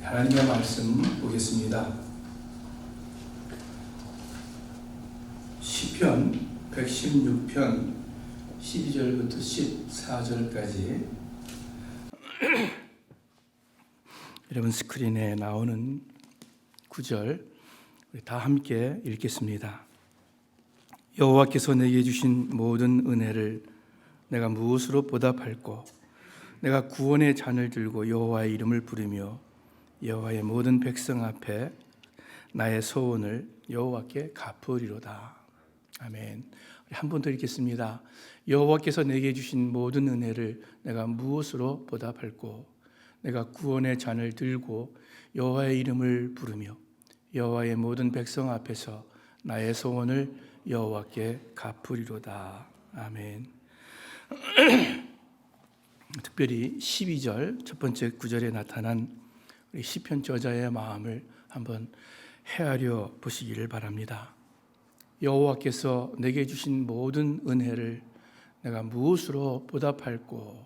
하나님의 말씀 보겠습니다. 시편 116편 12절부터 14절까지 여러분 스크린에 나오는 구절 우리 다 함께 읽겠습니다. 여호와께서 내게 주신 모든 은혜를 내가 무엇으로 보답할꼬? 내가 구원의 잔을 들고 여호와의 이름을 부르며 여호와의 모든 백성 앞에 나의 소원을 여호와께 갚으리로다. 아멘. 한 번 더 읽겠습니다. 여호와께서 내게 주신 모든 은혜를 내가 무엇으로 보답할꼬? 내가 구원의 잔을 들고 여호와의 이름을 부르며 여호와의 모든 백성 앞에서 나의 소원을 여호와께 갚으리로다. 아멘. 특별히 12절 첫 번째 구절에 나타난 우리 시편 저자의 마음을 한번 헤아려 보시기를 바랍니다. 여호와께서 내게 주신 모든 은혜를 내가 무엇으로 보답할꼬?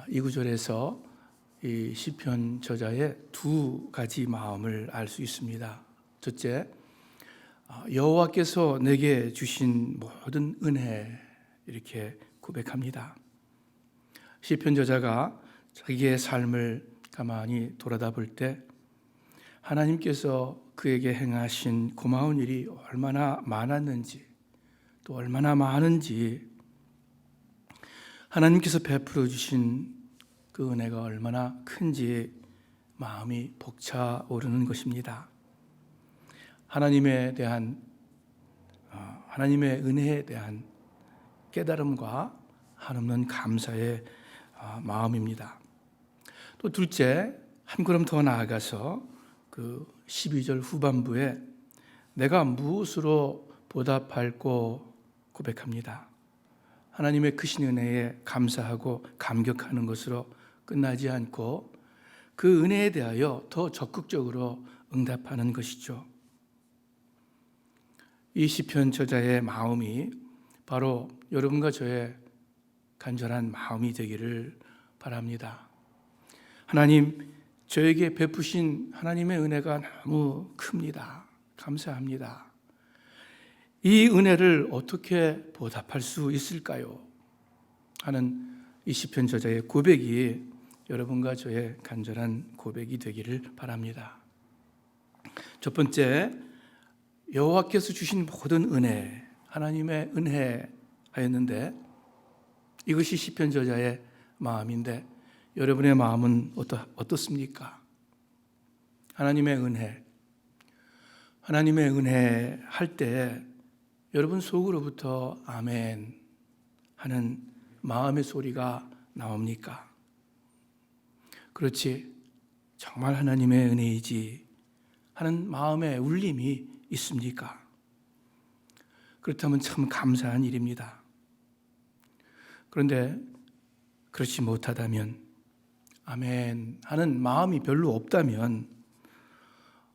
이 구절에서 이 시편 저자의 두 가지 마음을 알 수 있습니다. 첫째, 여호와께서 내게 주신 모든 은혜, 이렇게 고백합니다. 시편 저자가 자기의 삶을 가만히 돌아다 볼 때 하나님께서 그에게 행하신 고마운 일이 얼마나 많았는지, 또 얼마나 많은지, 하나님께서 베풀어 주신 그 은혜가 얼마나 큰지 마음이 벅차오르는 것입니다. 하나님의 은혜에 대한 깨달음과 한없는 감사의 마음입니다. 또 둘째, 한 걸음 더 나아가서 그 12절 후반부에 내가 무엇으로 보답할꼬 고백합니다. 하나님의 크신 은혜에 감사하고 감격하는 것으로 끝나지 않고 그 은혜에 대하여 더 적극적으로 응답하는 것이죠. 이 시편 저자의 마음이 바로 여러분과 저의 간절한 마음이 되기를 바랍니다. 하나님, 저에게 베푸신 하나님의 은혜가 너무 큽니다. 감사합니다. 이 은혜를 어떻게 보답할 수 있을까요? 하는 이 시편 저자의 고백이 여러분과 저의 간절한 고백이 되기를 바랍니다. 첫 번째, 여호와께서 주신 모든 은혜, 하나님의 은혜하였는데 이것이 시편 저자의 마음인데 여러분의 마음은 어떻습니까? 하나님의 은혜 할 때 여러분 속으로부터 아멘 하는 마음의 소리가 나옵니까? 그렇지, 정말 하나님의 은혜이지 하는 마음의 울림이 있습니까? 그렇다면 참 감사한 일입니다. 그런데 그렇지 못하다면, 아멘 하는 마음이 별로 없다면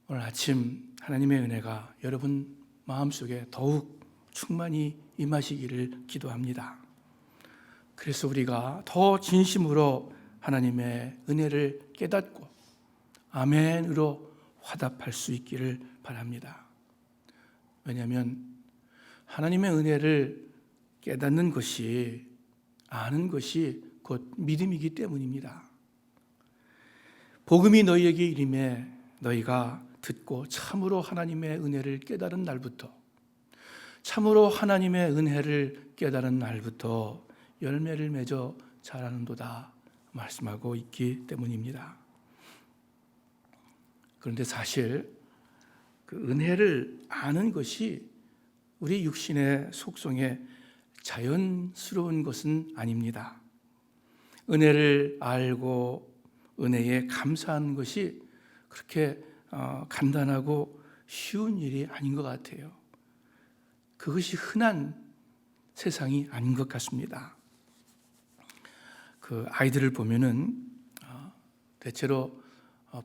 오늘 아침 하나님의 은혜가 여러분 마음속에 더욱 충만히 임하시기를 기도합니다. 그래서 우리가 더 진심으로 하나님의 은혜를 깨닫고 아멘으로 화답할 수 있기를 바랍니다. 왜냐하면 하나님의 은혜를 깨닫는 것이, 아는 것이 곧 믿음이기 때문입니다. 복음이 너희에게 이름에 너희가 듣고 참으로 하나님의 은혜를 깨달은 날부터, 참으로 하나님의 은혜를 깨달은 날부터 열매를 맺어 자라는도다 말씀하고 있기 때문입니다. 그런데 사실 그 은혜를 아는 것이 우리 육신의 속성에 자연스러운 것은 아닙니다. 은혜를 알고 은혜에 감사하는 것이 그렇게 간단하고 쉬운 일이 아닌 것 같아요. 그것이 흔한 세상이 아닌 것 같습니다. 그 아이들을 보면은 대체로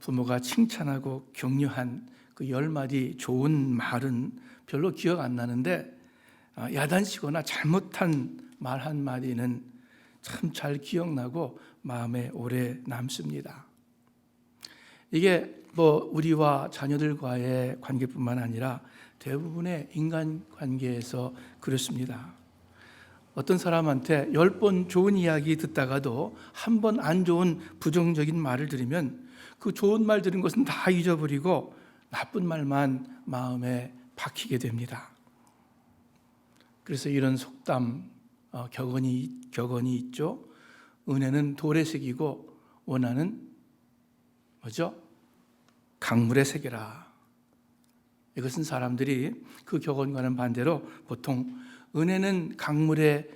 부모가 칭찬하고 격려한 그 10마디 좋은 말은 별로 기억 안 나는데 야단치거나 잘못한 말 한마디는 참 잘 기억나고 마음에 오래 남습니다. 이게 우리와 자녀들과의 관계뿐만 아니라 대부분의 인간 관계에서 그렇습니다. 어떤 사람한테 10번 좋은 이야기 듣다가도 한 번 안 좋은 부정적인 말을 들으면 그 좋은 말 들은 것은 다 잊어버리고 나쁜 말만 마음에 박히게 됩니다. 그래서 이런 속담, 격언이 있죠. 은혜는 돌에 새기고 원한은 뭐죠? 강물에 새겨라. 이것은 사람들이 그 격언과는 반대로 보통 은혜는 강물에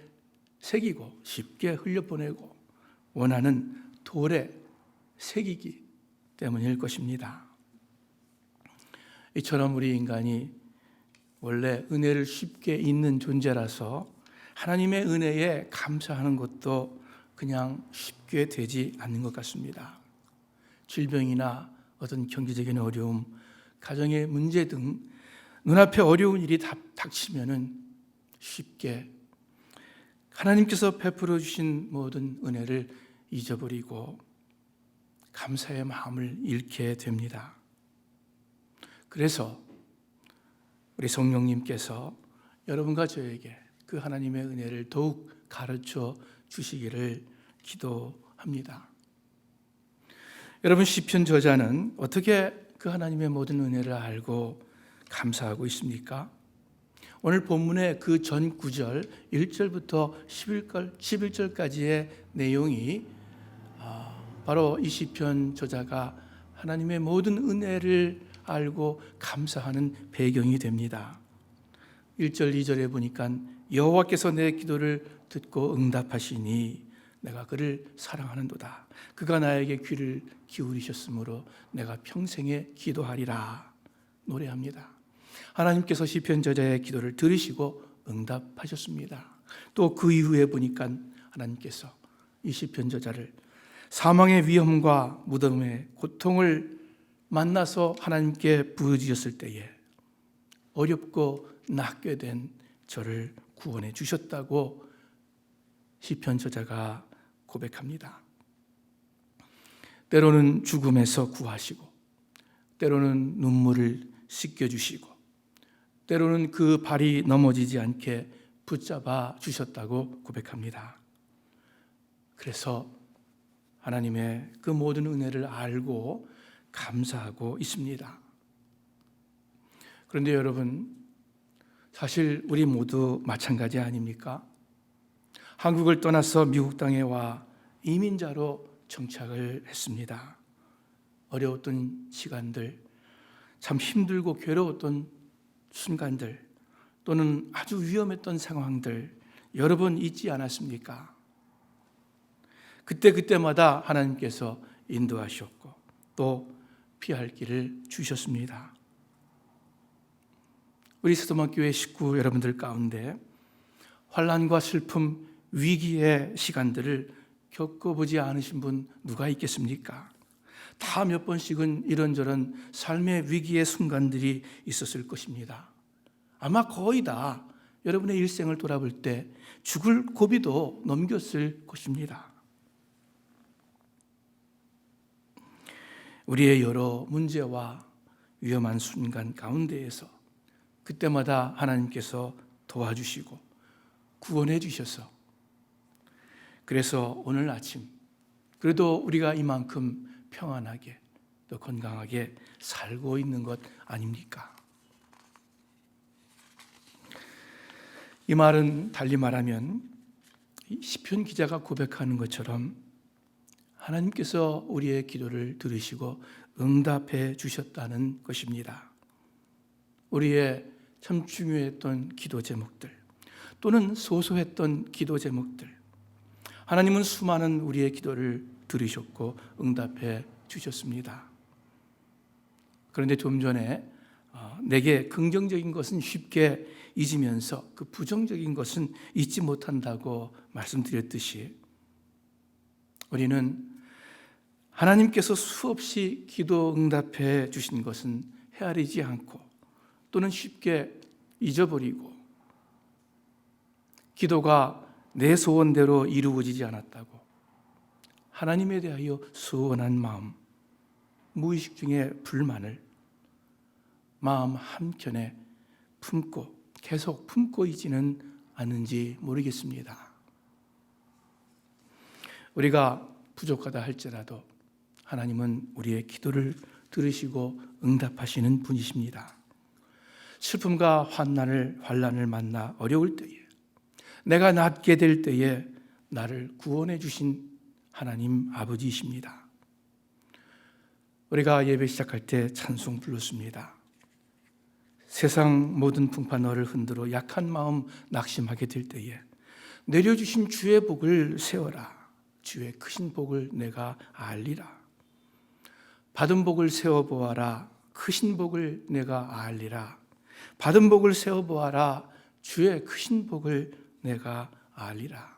새기고 쉽게 흘려보내고 원한은 돌에 새기기 때문일 것입니다. 이처럼 우리 인간이 원래 은혜를 쉽게 잊는 존재라서 하나님의 은혜에 감사하는 것도 그냥 쉽게 되지 않는 것 같습니다. 질병이나 어떤 경제적인 어려움, 가정의 문제 등 눈앞에 어려운 일이 닥치면은 쉽게 하나님께서 베풀어 주신 모든 은혜를 잊어버리고 감사의 마음을 잃게 됩니다. 그래서 우리 성령님께서 여러분과 저에게 그 하나님의 은혜를 더욱 가르쳐 주시기를 기도합니다. 여러분, 시편 저자는 어떻게 그 하나님의 모든 은혜를 알고 감사하고 있습니까? 오늘 본문의 그 전 구절 1절부터 11절까지의 내용이 바로 이 시편 저자가 하나님의 모든 은혜를 알고 감사하는 배경이 됩니다. 1절 2절에 보니까 여호와께서 내 기도를 듣고 응답하시니 내가 그를 사랑하는도다. 그가 나에게 귀를 기울이셨으므로 내가 평생에 기도하리라 노래합니다. 하나님께서 시편 저자의 기도를 들으시고 응답하셨습니다. 또 그 이후에 보니까 하나님께서 이 시편 저자를 사망의 위험과 무덤의 고통을 만나서 하나님께 부르짖었을 때에 어렵고 낫게 된 저를 구원해 주셨다고 시편 저자가 고백합니다. 때로는 죽음에서 구하시고, 때로는 눈물을 씻겨주시고, 때로는 그 발이 넘어지지 않게 붙잡아 주셨다고 고백합니다. 그래서 하나님의 그 모든 은혜를 알고 감사하고 있습니다. 그런데 여러분, 사실 우리 모두 마찬가지 아닙니까? 한국을 떠나서 미국 땅에 와 이민자로 정착을 했습니다. 어려웠던 시간들, 참 힘들고 괴로웠던 순간들, 또는 아주 위험했던 상황들 여러 번 있지 않았습니까? 그때마다 하나님께서 인도하셨고 또 피할 길을 주셨습니다. 우리 서도막교회 식구 여러분들 가운데 환난과 슬픔, 위기의 시간들을 겪어보지 않으신 분 누가 있겠습니까? 다 몇 번씩은 이런저런 삶의 위기의 순간들이 있었을 것입니다. 아마 거의 다 여러분의 일생을 돌아볼 때 죽을 고비도 넘겼을 것입니다. 우리의 여러 문제와 위험한 순간 가운데에서 그때마다 하나님께서 도와주시고 구원해 주셔서, 그래서 오늘 아침 그래도 우리가 이만큼 평안하게 또 건강하게 살고 있는 것 아닙니까? 이 말은 달리 말하면 시편 기자가 고백하는 것처럼 하나님께서 우리의 기도를 들으시고 응답해 주셨다는 것입니다. 우리의 참 중요했던 기도 제목들, 또는 소소했던 기도 제목들, 하나님은 수많은 우리의 기도를 들으셨고 응답해 주셨습니다. 그런데 좀 전에 내게 긍정적인 것은 쉽게 잊으면서 그 부정적인 것은 잊지 못한다고 말씀드렸듯이, 우리는 하나님께서 수없이 기도 응답해 주신 것은 헤아리지 않고 또는 쉽게 잊어버리고, 기도가 내 소원대로 이루어지지 않았다고 하나님에 대하여 소원한 마음, 무의식 중에 불만을 마음 한켠에 계속 품고 있지는 않는지 모르겠습니다. 우리가 부족하다 할지라도 하나님은 우리의 기도를 들으시고 응답하시는 분이십니다. 슬픔과 환난을 만나 어려울 때에, 내가 낫게 될 때에 나를 구원해 주신 하나님 아버지이십니다. 우리가 예배 시작할 때 찬송 불렀습니다. 세상 모든 풍파 너를 흔들어 약한 마음 낙심하게 될 때에 내려주신 주의 복을 세워라. 주의 크신 복을 내가 알리라. 받은 복을 세워보아라. 크신 복을 내가 알리라. 받은 복을 세워보아라. 주의 크신 복을 내가 알리라.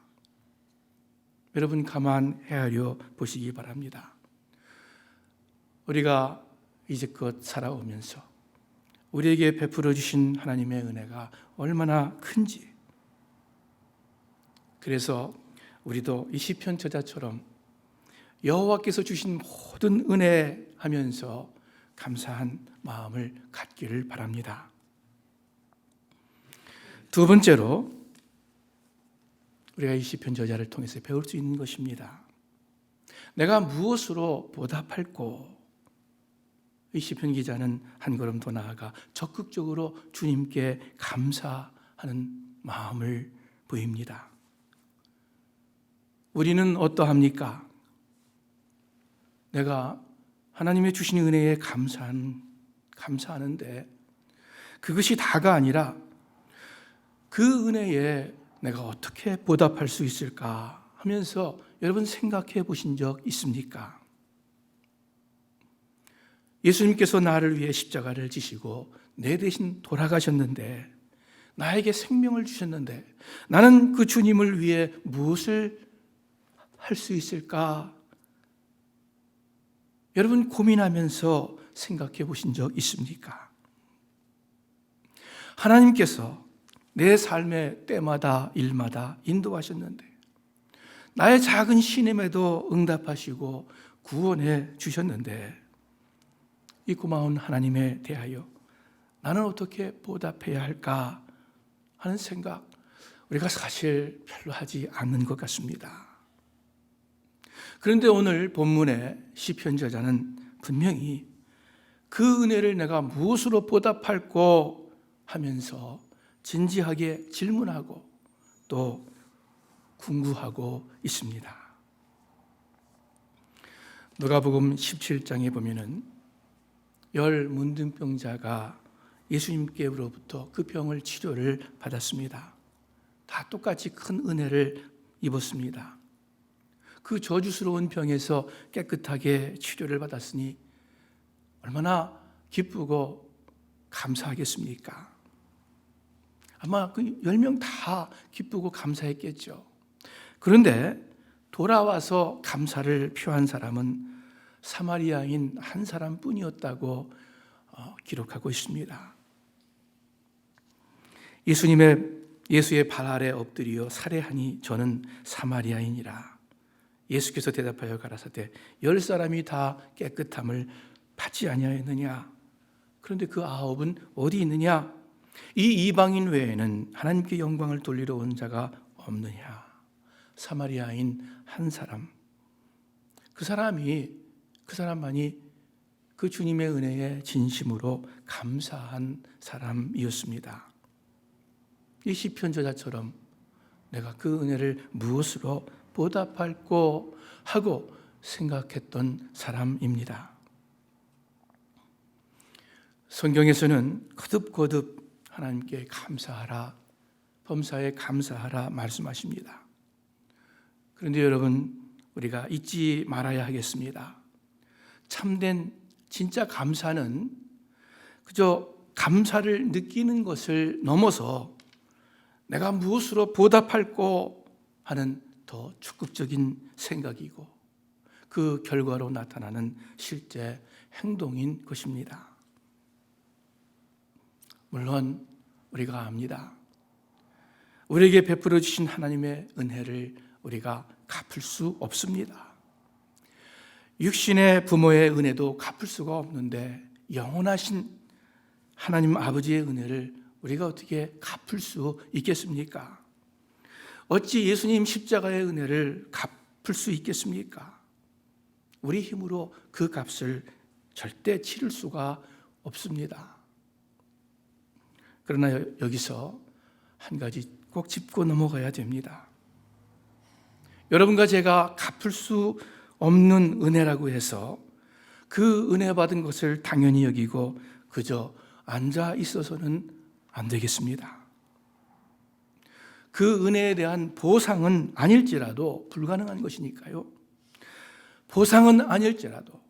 여러분 가만 헤아려 보시기 바랍니다. 우리가 이제껏 살아오면서 우리에게 베풀어 주신 하나님의 은혜가 얼마나 큰지, 그래서 우리도 이 시편 저자처럼 여호와께서 주신 모든 은혜 하면서 감사한 마음을 갖기를 바랍니다. 두 번째로 우리가 이 시편 저자를 통해서 배울 수 있는 것입니다. 내가 무엇으로 보답할꼬? 이 시편 기자는 한 걸음 더 나아가 적극적으로 주님께 감사하는 마음을 보입니다. 우리는 어떠합니까? 내가 하나님의 주신 은혜에 감사하는데 그것이 다가 아니라 그 은혜에 내가 어떻게 보답할 수 있을까 하면서 여러분 생각해 보신 적 있습니까? 예수님께서 나를 위해 십자가를 지시고 내 대신 돌아가셨는데, 나에게 생명을 주셨는데 나는 그 주님을 위해 무엇을 할 수 있을까? 여러분 고민하면서 생각해 보신 적 있습니까? 하나님께서 내 삶의 때마다 일마다 인도하셨는데 나의 작은 신임에도 응답하시고 구원해 주셨는데 이 고마운 하나님에 대하여 나는 어떻게 보답해야 할까 하는 생각, 우리가 사실 별로 하지 않는 것 같습니다. 그런데 오늘 본문의 시편 저자는 분명히 그 은혜를 내가 무엇으로 보답할꼬 하면서 진지하게 질문하고 또 궁구하고 있습니다. 누가복음 17장에 보면은 10 문둥병자가 예수님께로부터 그 병을 치료를 받았습니다. 다 똑같이 큰 은혜를 입었습니다. 그 저주스러운 병에서 깨끗하게 치료를 받았으니 얼마나 기쁘고 감사하겠습니까? 아마 그 10명 다 기쁘고 감사했겠죠. 그런데 돌아와서 감사를 표한 사람은 사마리아인 한 사람뿐이었다고 기록하고 있습니다. 예수의 발 아래 엎드려 살해하니 저는 사마리아인이라. 예수께서 대답하여 가라사대 10사람이 다 깨끗함을 받지 아니하였느냐? 그런데 그 9은 어디 있느냐? 이 이방인 외에는 하나님께 영광을 돌리러 온 자가 없느냐? 사마리아인 한 사람, 그 사람만이 그 주님의 은혜에 진심으로 감사한 사람이었습니다. 이 시편 저자처럼 내가 그 은혜를 무엇으로 보답할꼬 하고 생각했던 사람입니다. 성경에서는 거듭거듭 하나님께 감사하라, 범사에 감사하라 말씀하십니다. 그런데 여러분, 우리가 잊지 말아야 하겠습니다. 참된 진짜 감사는 그저 감사를 느끼는 것을 넘어서 내가 무엇으로 보답할꼬 하는 더 적극적인 생각이고 그 결과로 나타나는 실제 행동인 것입니다. 물론 우리가 압니다. 우리에게 베풀어 주신 하나님의 은혜를 우리가 갚을 수 없습니다. 육신의 부모의 은혜도 갚을 수가 없는데 영원하신 하나님 아버지의 은혜를 우리가 어떻게 갚을 수 있겠습니까? 어찌 예수님 십자가의 은혜를 갚을 수 있겠습니까? 우리 힘으로 그 값을 절대 치를 수가 없습니다. 그러나 여기서 한 가지 꼭 짚고 넘어가야 됩니다. 여러분과 제가 갚을 수 없는 은혜라고 해서 그 은혜 받은 것을 당연히 여기고 그저 앉아 있어서는 안 되겠습니다. 그 은혜에 대한 보상은 아닐지라도 불가능한 것이니까요. 보상은 아닐지라도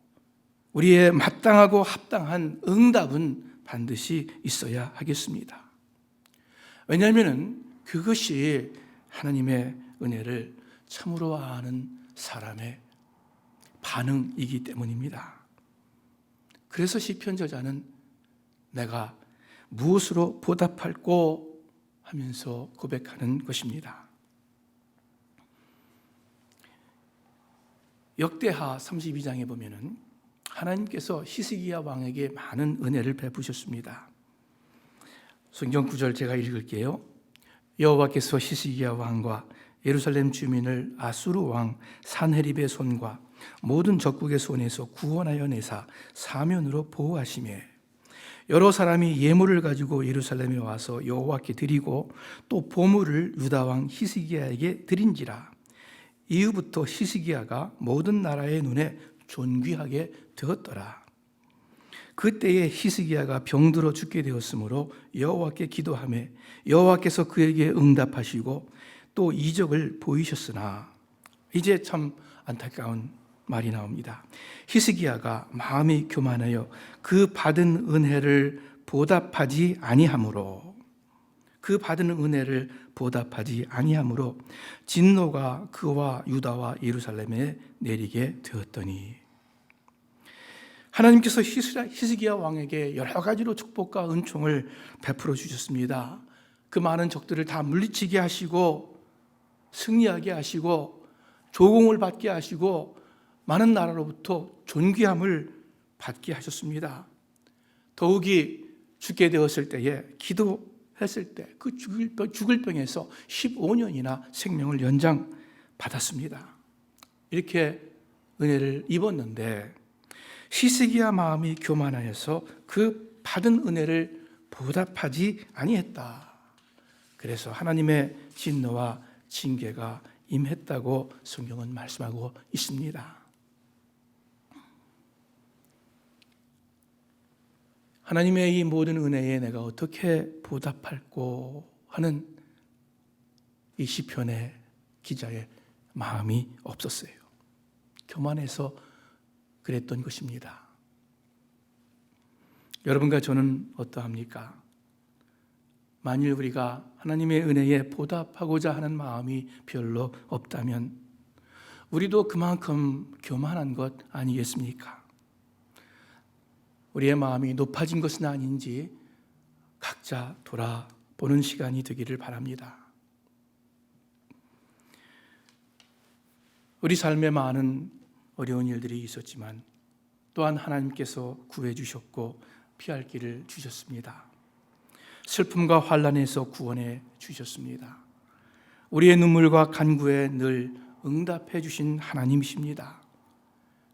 우리의 마땅하고 합당한 응답은 반드시 있어야 하겠습니다. 왜냐하면 그것이 하나님의 은혜를 참으로 아는 사람의 반응이기 때문입니다. 그래서 시편 저자는 내가 무엇으로 보답할꼬 하면서 고백하는 것입니다. 역대하 32장에 보면은 하나님께서 히스기야 왕에게 많은 은혜를 베푸셨습니다. 성경 구절 제가 읽을게요. 여호와께서 히스기야 왕과 예루살렘 주민을 아수르 왕 산헤립의 손과 모든 적국의 손에서 구원하여 내사 사면으로 보호하시매 여러 사람이 예물을 가지고 예루살렘에 와서 여호와께 드리고 또 보물을 유다 왕 히스기야에게 드린지라. 이후부터 히스기야가 모든 나라의 눈에 존귀하게 되었더라. 그때에 히스기야가 병들어 죽게 되었으므로 여호와께 기도하며 여호와께서 그에게 응답하시고 또 이적을 보이셨으나 이제 참 안타까운 말이 나옵니다. 히스기야가 마음이 교만하여 그 받은 은혜를 보답하지 아니하므로 진노가 그와 유다와 예루살렘에 내리게 되었더니 하나님께서 히스기야 왕에게 여러 가지로 축복과 은총을 베풀어 주셨습니다. 그 많은 적들을 다 물리치게 하시고 승리하게 하시고 조공을 받게 하시고 많은 나라로부터 존귀함을 받게 하셨습니다. 더욱이 죽게 되었을 때에 기도했을 때 그 죽을 병에서 15년이나 생명을 연장받았습니다. 이렇게 은혜를 입었는데 히스기야 마음이 교만하여서 그 받은 은혜를 보답하지 아니했다. 그래서 하나님의 진노와 징계가 임했다고 성경은 말씀하고 있습니다. 하나님의 이 모든 은혜에 내가 어떻게 보답할꼬 하는 이 시편의 기자의 마음이 없었어요. 교만해서 그랬던 것입니다. 여러분과 저는 어떠합니까? 만일 우리가 하나님의 은혜에 보답하고자 하는 마음이 별로 없다면 우리도 그만큼 교만한 것 아니겠습니까? 우리의 마음이 높아진 것은 아닌지 각자 돌아보는 시간이 되기를 바랍니다. 우리 삶에 많은 어려운 일들이 있었지만 또한 하나님께서 구해주셨고 피할 길을 주셨습니다. 슬픔과 환난에서 구원해 주셨습니다. 우리의 눈물과 간구에 늘 응답해 주신 하나님이십니다.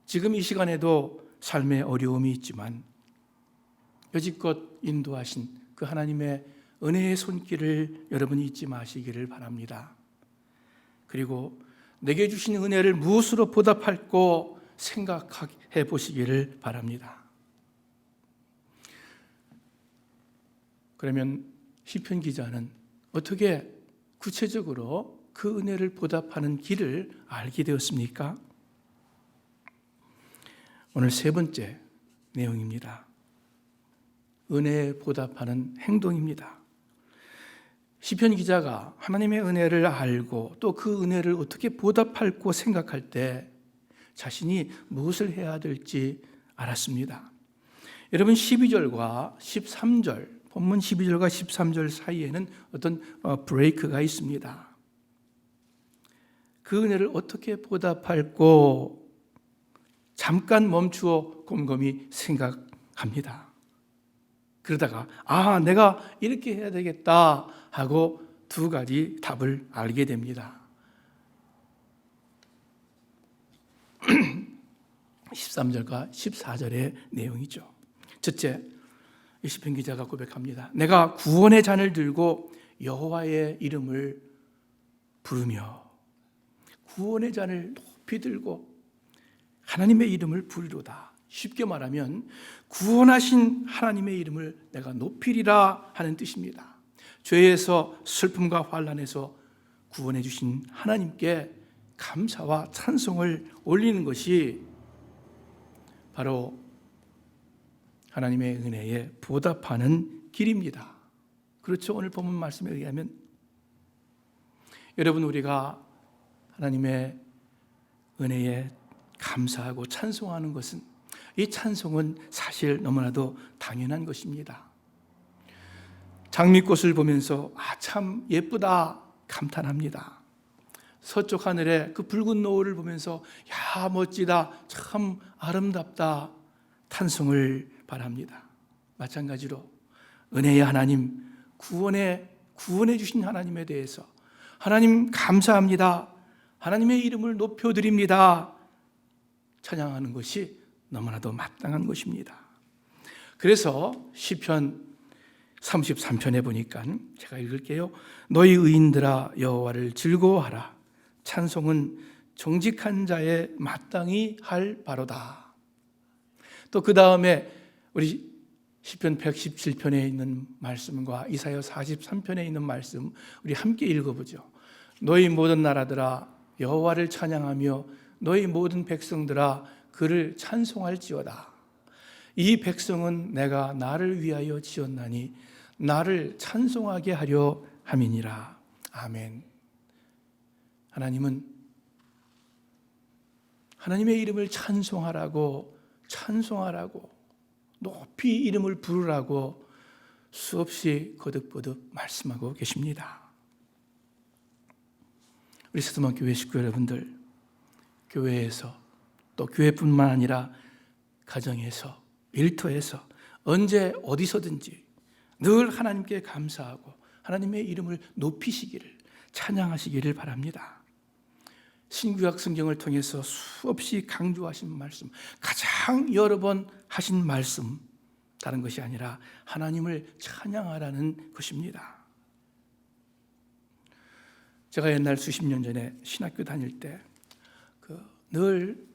지금 이 시간에도 삶의 어려움이 있지만 여지껏 인도하신 그 하나님의 은혜의 손길을 여러분이 잊지 마시기를 바랍니다. 그리고 내게 주신 은혜를 무엇으로 보답할꼬 생각해 보시기를 바랍니다. 그러면 시편 기자는 어떻게 구체적으로 그 은혜를 보답하는 길을 알게 되었습니까? 오늘 세 번째 내용입니다. 은혜에 보답하는 행동입니다. 시편 기자가 하나님의 은혜를 알고 또 그 은혜를 어떻게 보답할고 생각할 때 자신이 무엇을 해야 될지 알았습니다. 여러분 12절과 13절, 본문 12절과 13절 사이에는 어떤 브레이크가 있습니다. 그 은혜를 어떻게 보답할고 잠깐 멈추어 곰곰이 생각합니다. 그러다가 내가 이렇게 해야 되겠다 하고 두 가지 답을 알게 됩니다. 13절과 14절의 내용이죠. 첫째, 이 시편 기자가 고백합니다. 내가 구원의 잔을 들고 여호와의 이름을 부르며, 구원의 잔을 높이 들고 하나님의 이름을 부르리로다. 쉽게 말하면 구원하신 하나님의 이름을 내가 높이리라 하는 뜻입니다. 죄에서, 슬픔과 환난에서 구원해 주신 하나님께 감사와 찬송을 올리는 것이 바로 하나님의 은혜에 보답하는 길입니다. 그렇죠? 오늘 본문 말씀에 의하면 여러분, 우리가 하나님의 은혜에 감사하고 찬송하는 것은, 이 찬송은 사실 너무나도 당연한 것입니다. 장미꽃을 보면서 참 예쁘다 감탄합니다. 서쪽 하늘에 그 붉은 노을을 보면서 멋지다, 참 아름답다 찬송을 바랍니다. 마찬가지로 은혜의 하나님, 구원해 주신 하나님에 대해서 하나님 감사합니다, 하나님의 이름을 높여드립니다 찬양하는 것이 너무나도 마땅한 것입니다. 그래서 시편 33편에 보니까 제가 읽을게요. 너희 의인들아 여호와를 즐거워하라. 찬송은 정직한 자의 마땅히 할 바로다. 또 그 다음에 우리 시편 117편에 있는 말씀과 이사야 43편에 있는 말씀 우리 함께 읽어보죠. 너희 모든 나라들아 여호와를 찬양하며 너희 모든 백성들아 그를 찬송할지어다. 이 백성은 내가 나를 위하여 지었나니 나를 찬송하게 하려 함이니라. 아멘. 하나님은 하나님의 이름을 찬송하라고 높이 이름을 부르라고 수없이 거듭거듭 말씀하고 계십니다. 우리 스스만 교회 식구 여러분들, 교회에서 또 교회뿐만 아니라 가정에서, 일터에서, 언제 어디서든지 늘 하나님께 감사하고 하나님의 이름을 높이시기를, 찬양하시기를 바랍니다. 신구약 성경을 통해서 수없이 강조하신 말씀, 가장 여러 번 하신 말씀, 다른 것이 아니라 하나님을 찬양하라는 것입니다. 제가 옛날 수십 년 전에 신학교 다닐 때 늘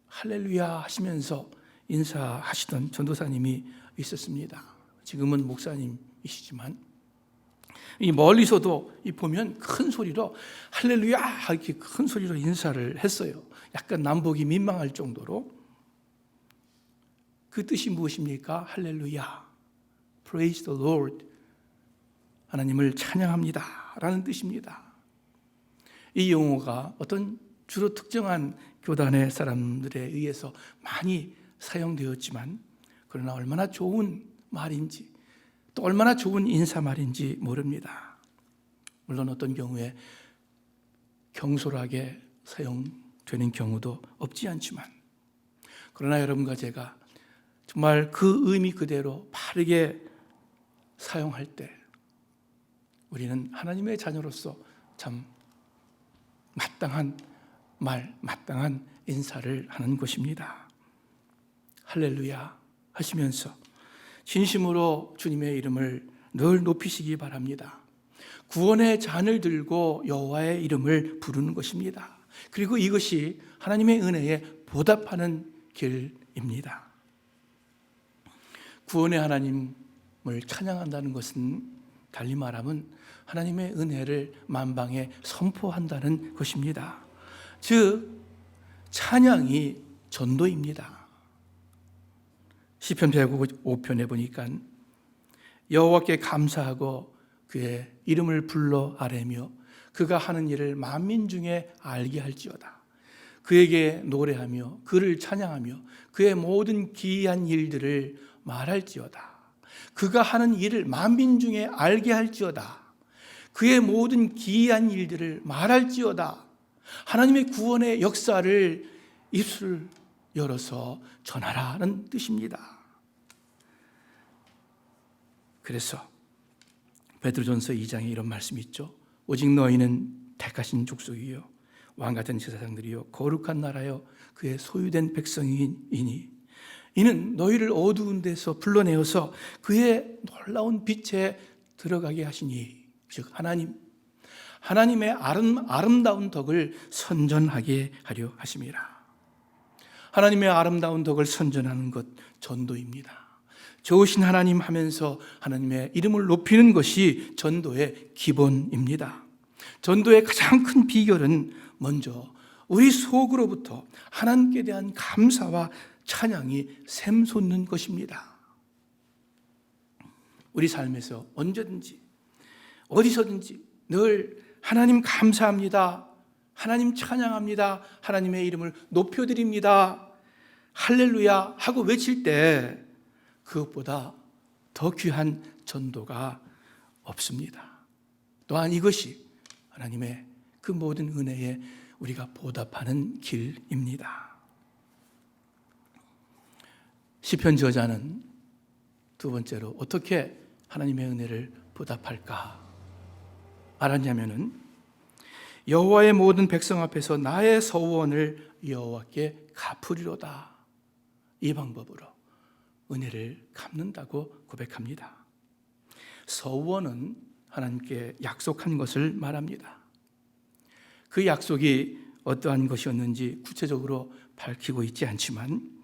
할렐루야 하시면서 인사하시던 전도사님이 있었습니다. 지금은 목사님이시지만 이 멀리서도 보면 큰 소리로 할렐루야 이렇게 큰 소리로 인사를 했어요. 약간 남보기 민망할 정도로. 그 뜻이 무엇입니까? 할렐루야, Praise the Lord, 하나님을 찬양합니다 라는 뜻입니다. 이 용어가 어떤 주로 특정한 교단의 사람들에 의해서 많이 사용되었지만, 그러나 얼마나 좋은 말인지, 또 얼마나 좋은 인사말인지 모릅니다. 물론 어떤 경우에 경솔하게 사용되는 경우도 없지 않지만, 그러나 여러분과 제가 정말 그 의미 그대로 바르게 사용할 때 우리는 하나님의 자녀로서 참 마땅한 말, 마땅한 인사를 하는 것입니다. 할렐루야 하시면서 진심으로 주님의 이름을 늘 높이시기 바랍니다. 구원의 잔을 들고 여호와의 이름을 부르는 것입니다. 그리고 이것이 하나님의 은혜에 보답하는 길입니다. 구원의 하나님을 찬양한다는 것은 달리 말하면 하나님의 은혜를 만방에 선포한다는 것입니다. 즉 찬양이 전도입니다. 시편 105편에 보니까 여호와께 감사하고 그의 이름을 불러 아뢰며 그가 하는 일을 만민 중에 알게 할지어다. 그에게 노래하며 그를 찬양하며 그의 모든 기이한 일들을 말할지어다. 그가 하는 일을 만민 중에 알게 할지어다. 그의 모든 기이한 일들을 말할지어다. 하나님의 구원의 역사를 입술 열어서 전하라는 뜻입니다. 그래서 베드로전서 2장에 이런 말씀이 있죠. 오직 너희는 택하신 족속이요 왕같은 제사장들이요 거룩한 나라요 그의 소유된 백성이니 이는 너희를 어두운 데서 불러내어서 그의 놀라운 빛에 들어가게 하시니, 즉 하나님의 아름다운 덕을 선전하게 하려 하심이라. 하나님의 아름다운 덕을 선전하는 것 전도입니다. 좋으신 하나님 하면서 하나님의 이름을 높이는 것이 전도의 기본입니다. 전도의 가장 큰 비결은 먼저 우리 속으로부터 하나님께 대한 감사와 찬양이 샘솟는 것입니다. 우리 삶에서 언제든지 어디서든지 늘 하나님 감사합니다, 하나님 찬양합니다, 하나님의 이름을 높여드립니다, 할렐루야 하고 외칠 때 그것보다 더 귀한 전도가 없습니다. 또한 이것이 하나님의 그 모든 은혜에 우리가 보답하는 길입니다. 시편 저자는 두 번째로 어떻게 하나님의 은혜를 보답할까 알았냐면은 여호와의 모든 백성 앞에서 나의 서원을 여호와께 갚으리로다. 이 방법으로 은혜를 갚는다고 고백합니다. 서원은 하나님께 약속한 것을 말합니다. 그 약속이 어떠한 것이었는지 구체적으로 밝히고 있지 않지만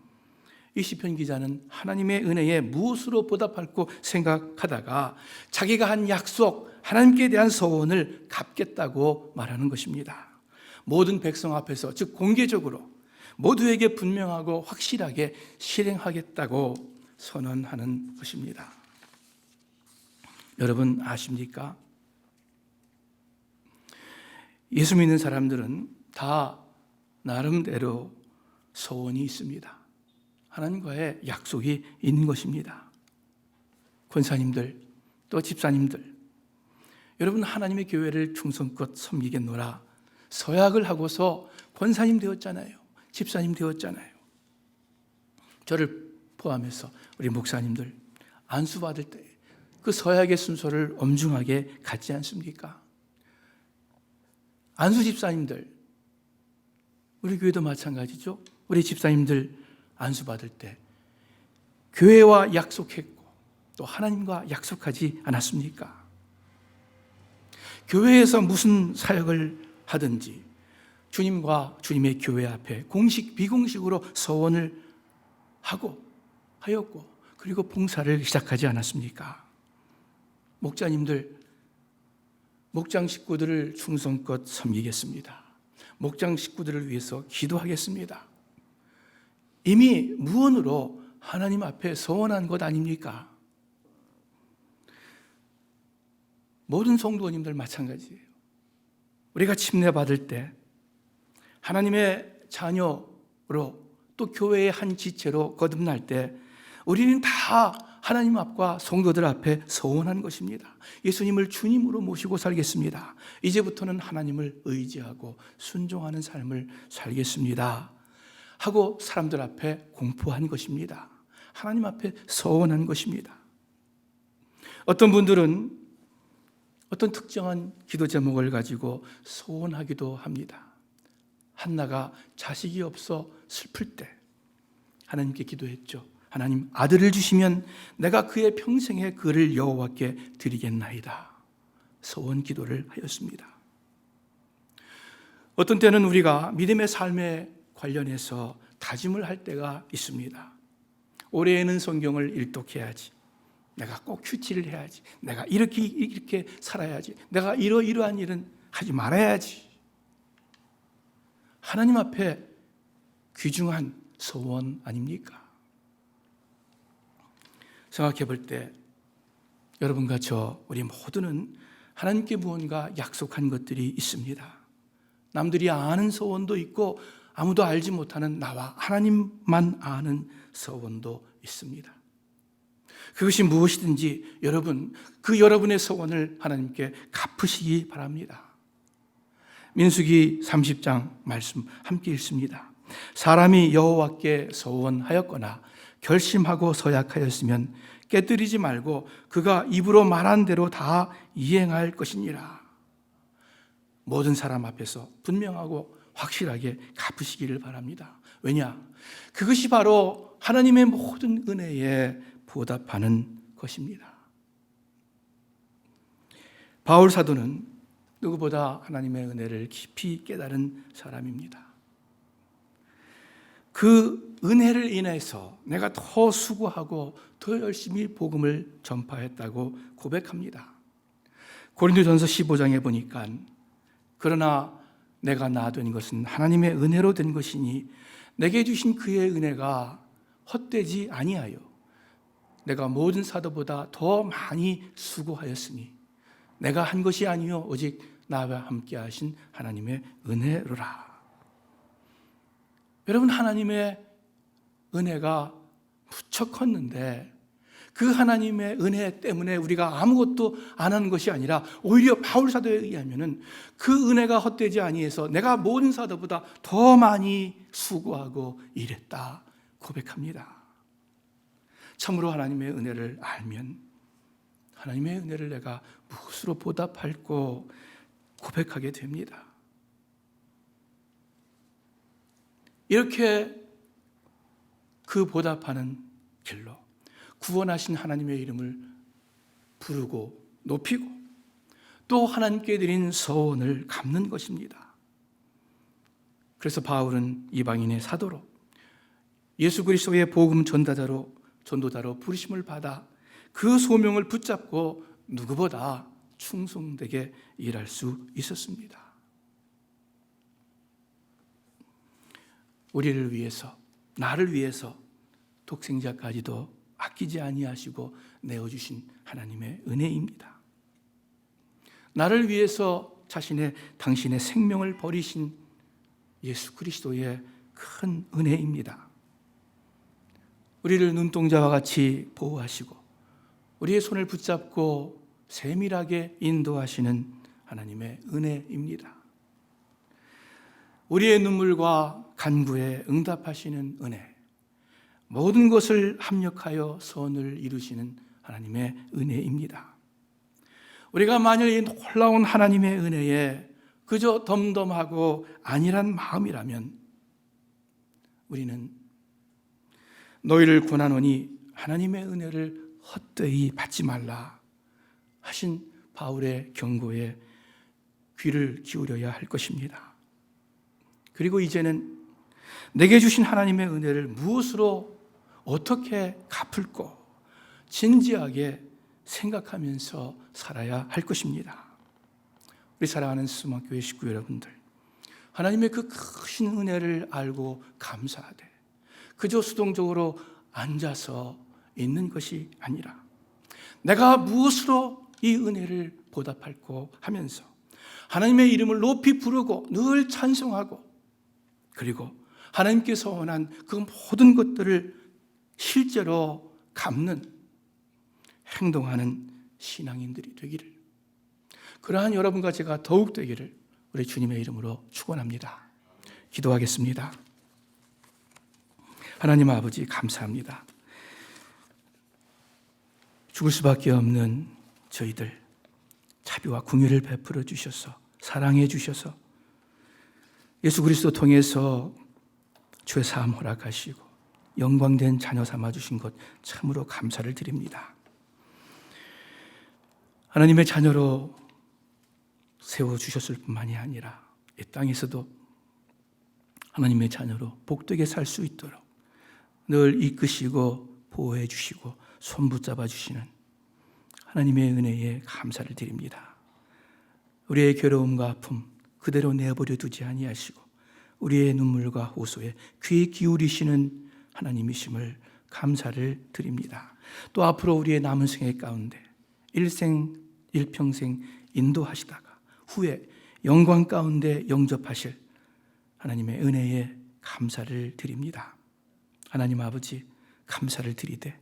이 시편 기자는 하나님의 은혜에 무엇으로 보답할고 생각하다가 자기가 한 약속, 하나님께 대한 서원을 갚겠다고 말하는 것입니다. 모든 백성 앞에서, 즉 공개적으로 모두에게 분명하고 확실하게 실행하겠다고 선언하는 것입니다. 여러분 아십니까? 예수 믿는 사람들은 다 나름대로 소원이 있습니다. 하나님과의 약속이 있는 것입니다. 권사님들, 또 집사님들, 여러분 하나님의 교회를 충성껏 섬기겠노라 서약을 하고서 권사님 되었잖아요. 집사님 되었잖아요. 저를 포함해서 우리 목사님들 안수받을 때 그 서약의 순서를 엄중하게 갖지 않습니까? 안수 집사님들, 우리 교회도 마찬가지죠. 우리 집사님들 안수받을 때 교회와 약속했고 또 하나님과 약속하지 않았습니까? 교회에서 무슨 사역을 하든지 주님과 주님의 교회 앞에 공식 비공식으로 서원을 하였고 그리고 봉사를 시작하지 않았습니까? 목자님들, 목장 식구들을 충성껏 섬기겠습니다. 목장 식구들을 위해서 기도하겠습니다. 이미 무언으로 하나님 앞에 서원한 것 아닙니까? 모든 성도님들 마찬가지예요. 우리가 침례받을 때 하나님의 자녀로 또 교회의 한 지체로 거듭날 때 우리는 다 하나님 앞과 성도들 앞에 서원한 것입니다. 예수님을 주님으로 모시고 살겠습니다. 이제부터는 하나님을 의지하고 순종하는 삶을 살겠습니다 하고 사람들 앞에 공포한 것입니다. 하나님 앞에 서원한 것입니다. 어떤 분들은 어떤 특정한 기도 제목을 가지고 소원하기도 합니다. 한나가 자식이 없어 슬플 때 하나님께 기도했죠. 하나님, 아들을 주시면 내가 그의 평생의 그를 여호와께 드리겠나이다. 소원 기도를 하였습니다. 어떤 때는 우리가 믿음의 삶에 관련해서 다짐을 할 때가 있습니다. 올해에는 성경을 일독해야지. 내가 꼭 큐티를 해야지. 내가 이렇게 살아야지. 내가 이러한 일은 하지 말아야지. 하나님 앞에 귀중한 소원 아닙니까? 생각해 볼 때 여러분과 우리 모두는 하나님께 무언가 약속한 것들이 있습니다. 남들이 아는 소원도 있고 아무도 알지 못하는 나와 하나님만 아는 소원도 있습니다. 그것이 무엇이든지 여러분의 소원을 하나님께 갚으시기 바랍니다. 민수기 30장 말씀 함께 읽습니다. 사람이 여호와께 서원하였거나 결심하고 서약하였으면 깨뜨리지 말고 그가 입으로 말한 대로 다 이행할 것이니라. 모든 사람 앞에서 분명하고 확실하게 갚으시기를 바랍니다. 왜냐? 그것이 바로 하나님의 모든 은혜에 보답하는 것입니다. 바울 사도는 누구보다 하나님의 은혜를 깊이 깨달은 사람입니다. 그 은혜를 인해서 내가 더 수고하고 더 열심히 복음을 전파했다고 고백합니다. 고린도전서 15장에 보니까 그러나 내가 나 된 것은 하나님의 은혜로 된 것이니 내게 주신 그의 은혜가 헛되지 아니하여 내가 모든 사도보다 더 많이 수고하였으니 내가 한 것이 아니요 오직 나와 함께 하신 하나님의 은혜로라. 여러분, 하나님의 은혜가 무척 컸는데 그 하나님의 은혜 때문에 우리가 아무것도 안 하는 것이 아니라 오히려 바울 사도에 의하면은 그 은혜가 헛되지 아니해서 내가 모든 사도보다 더 많이 수고하고 일했다 고백합니다. 참으로 하나님의 은혜를 알면 하나님의 은혜를 내가 무엇으로 보답할고 고백하게 됩니다. 이렇게 그 보답하는 길로 구원하신 하나님의 이름을 부르고 높이고 또 하나님께 드린 서원을 갚는 것입니다. 그래서 바울은 이방인의 사도로 예수 그리스도의 복음 전도자로 부르심을 받아 그 소명을 붙잡고 누구보다 충성되게 일할 수 있었습니다. 우리를 위해서, 나를 위해서 독생자까지도 아끼지 아니하시고 내어주신 하나님의 은혜입니다. 나를 위해서 당신의 생명을 버리신 예수 그리스도의 큰 은혜입니다. 우리를 눈동자와 같이 보호하시고 우리의 손을 붙잡고 세밀하게 인도하시는 하나님의 은혜입니다. 우리의 눈물과 간구에 응답하시는 은혜, 모든 것을 합력하여 선을 이루시는 하나님의 은혜입니다. 우리가 만일 이 놀라운 하나님의 은혜에 그저 덤덤하고 안일한 마음이라면 우리는 너희를 권하노니 하나님의 은혜를 헛되이 받지 말라 하신 바울의 경고에 귀를 기울여야 할 것입니다. 그리고 이제는 내게 주신 하나님의 은혜를 무엇으로 어떻게 갚을까 진지하게 생각하면서 살아야 할 것입니다. 우리 사랑하는 스마교회 식구 여러분들, 하나님의 그 크신 은혜를 알고 감사하되 그저 수동적으로 앉아서 있는 것이 아니라 내가 무엇으로 이 은혜를 보답할까 하면서 하나님의 이름을 높이 부르고 늘 찬송하고 그리고 하나님께서 원한 그 모든 것들을 실제로 갚는 행동하는 신앙인들이 되기를, 그러한 여러분과 제가 더욱 되기를 우리 주님의 이름으로 축원합니다. 기도하겠습니다. 하나님 아버지, 감사합니다. 죽을 수밖에 없는 저희들 자비와 긍휼을 베풀어 주셔서 사랑해 주셔서 예수 그리스도 통해서 죄 사함 허락하시고 영광된 자녀 삼아 주신 것 참으로 감사를 드립니다. 하나님의 자녀로 세워주셨을 뿐만이 아니라 이 땅에서도 하나님의 자녀로 복되게 살 수 있도록 늘 이끄시고 보호해 주시고 손 붙잡아 주시는 하나님의 은혜에 감사를 드립니다. 우리의 괴로움과 아픔 그대로 내버려 두지 아니하시고 우리의 눈물과 호소에 귀 기울이시는 하나님이심을 감사를 드립니다. 또 앞으로 우리의 남은 생애 가운데 일생 일평생 인도하시다가 후에 영광 가운데 영접하실 하나님의 은혜에 감사를 드립니다. 하나님 아버지, 감사를 드리되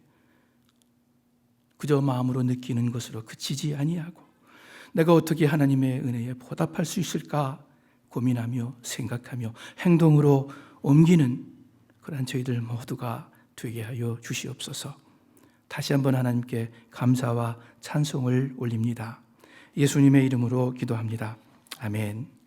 그저 마음으로 느끼는 것으로 그치지 아니하고 내가 어떻게 하나님의 은혜에 보답할 수 있을까 고민하며 생각하며 행동으로 옮기는 그러한 저희들 모두가 되게 하여 주시옵소서. 다시 한번 하나님께 감사와 찬송을 올립니다. 예수님의 이름으로 기도합니다. 아멘.